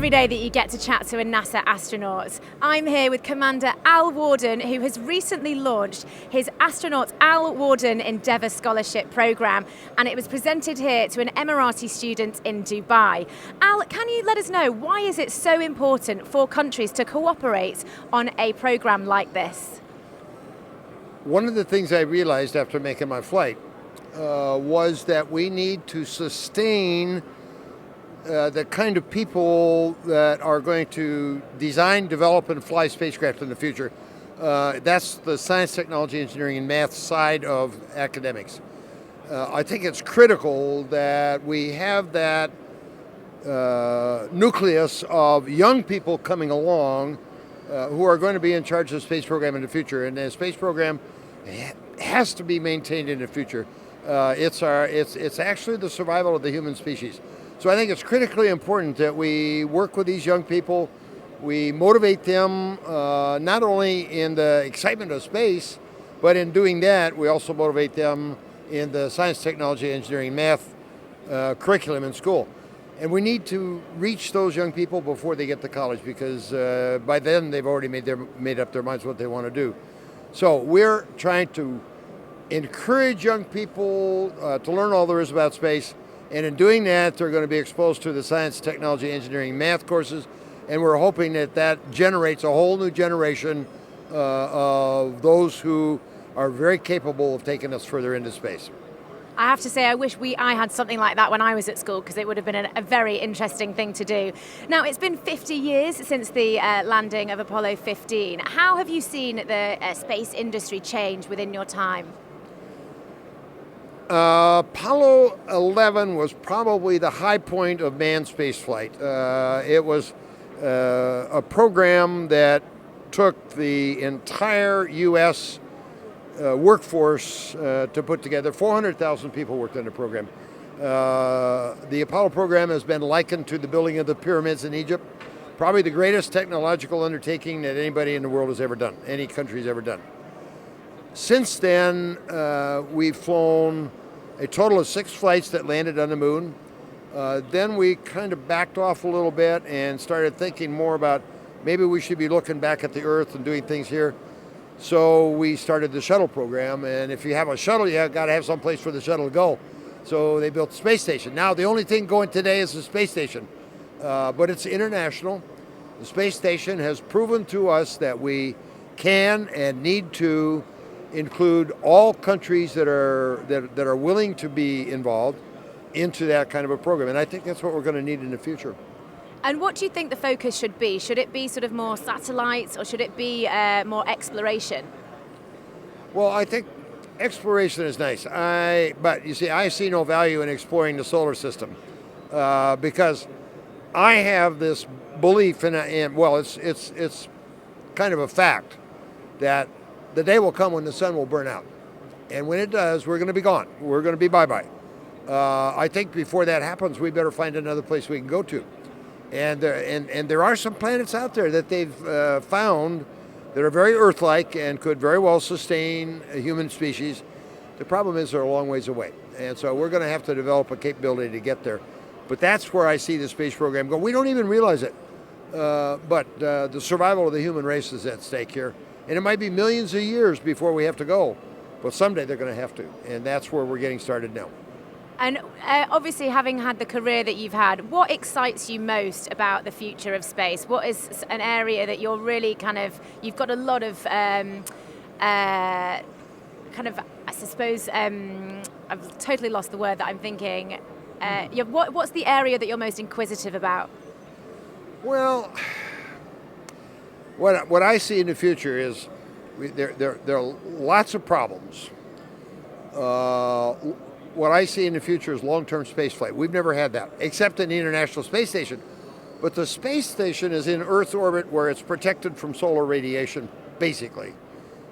every day that you get to chat to a NASA astronaut. I'm here with Commander Al Worden, who has recently launched his astronaut Al Worden Endeavour Scholarship Programme, and it was presented here to an Emirati student in Dubai. Al, can you let us know, why is it so important for countries to cooperate on a programme like this? One of the things I realized after making my flight was that we need to sustain the kind of people that are going to design, develop, and fly spacecraft in the future. That's the science, technology, engineering, and math side of academics. I think it's critical that we have that nucleus of young people coming along who are going to be in charge of the space program in the future. And the space program has to be maintained in the future. It's actually the survival of the human species. So I think it's critically important that we work with these young people. We motivate them not only in the excitement of space, but in doing that, we also motivate them in the science, technology, engineering, math curriculum in school. And we need to reach those young people before they get to college, because by then they've already made up their minds what they want to do. So we're trying to encourage young people to learn all there is about space. And in doing that, they're going to be exposed to the science, technology, engineering, math courses. And we're hoping that that generates a whole new generation of those who are very capable of taking us further into space. I have to say, I wish I had something like that when I was at school, because it would have been a very interesting thing to do. Now, it's been 50 years since the landing of Apollo 15. How have you seen the space industry change within your time? Apollo 11 was probably the high point of manned spaceflight. It was a program that took the entire U.S. Workforce to put together. 400,000 people worked on the program. The Apollo program has been likened to the building of the pyramids in Egypt, probably the greatest technological undertaking that anybody in the world has ever done, any country's ever done. Since then, we've flown a total of 6 flights that landed on the moon. Then we kind of backed off a little bit and started thinking more about maybe we should be looking back at the Earth and doing things here. So we started the shuttle program, and if you have a shuttle, you got to have some place for the shuttle to go. So they built the space station. Now the only thing going today is the space station, but it's international. The space station has proven to us that we can and need to include all countries that are willing to be involved into that kind of a program. And I think that's what we're going to need in the future. And what do you think the focus should be? Should it be sort of more satellites, or should it be more exploration? Well, I think exploration is nice. But you see, I see no value in exploring the solar system because I have this belief it's kind of a fact that the day will come when the sun will burn out. And when it does, we're going to be gone. We're going to be bye-bye. I think before that happens, we better find another place we can go to. And there are some planets out there that they've found that are very Earth-like and could very well sustain a human species. The problem is they're a long ways away. And so we're going to have to develop a capability to get there. But that's where I see the space program go. We don't even realize it. But the survival of the human race is at stake here. And it might be millions of years before we have to go. But someday they're going to have to. And that's where we're getting started now. And obviously, having had the career that you've had, what excites you most about the future of space? What is an area that you're really you've got a lot of I suppose, I've totally lost the word that I'm thinking. What's the area that you're most inquisitive about? Well, what I see in the future is there are lots of problems. What I see in the future is long-term space flight. We've never had that, except in the International Space Station. But the space station is in Earth's orbit where it's protected from solar radiation, basically.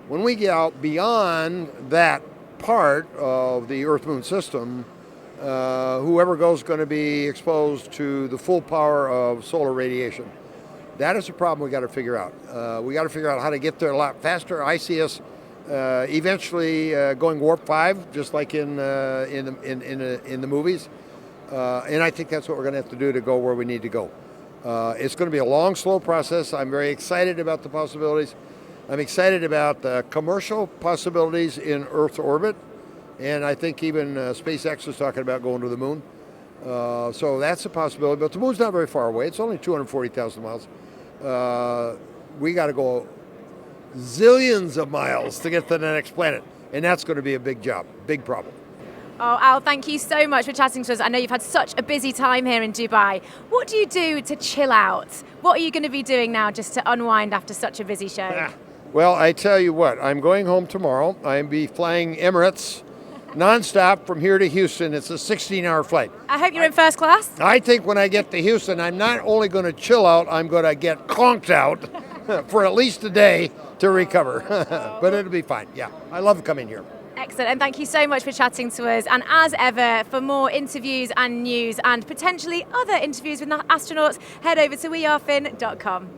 When we get out beyond that part of the Earth-Moon system, whoever goes is going to be exposed to the full power of solar radiation. That is a problem we got to figure out. We got to figure out how to get there a lot faster. I see us eventually going warp 5, just like in the movies. And I think that's what we're going to have to do to go where we need to go. It's going to be a long, slow process. I'm very excited about the possibilities. I'm excited about the commercial possibilities in Earth's orbit, and I think even SpaceX is talking about going to the moon. So that's a possibility, but the moon's not very far away. It's only 240,000 miles. We got to go zillions of miles to get to the next planet, and that's going to be a big job, big problem. Oh, Al, thank you so much for chatting to us. I know you've had such a busy time here in Dubai. What do you do to chill out? What are you going to be doing now just to unwind after such a busy show? Well, I tell you what, I'm going home tomorrow. I'll be flying Emirates nonstop from here to Houston. It's a 16-hour flight. I hope you're in first class. I think when I get to Houston, I'm not only going to chill out, I'm going to get conked out for at least a day to recover. But it'll be fine. Yeah, I love coming here. Excellent, and thank you so much for chatting to us. And as ever, for more interviews and news and potentially other interviews with astronauts, head over to wearefin.com.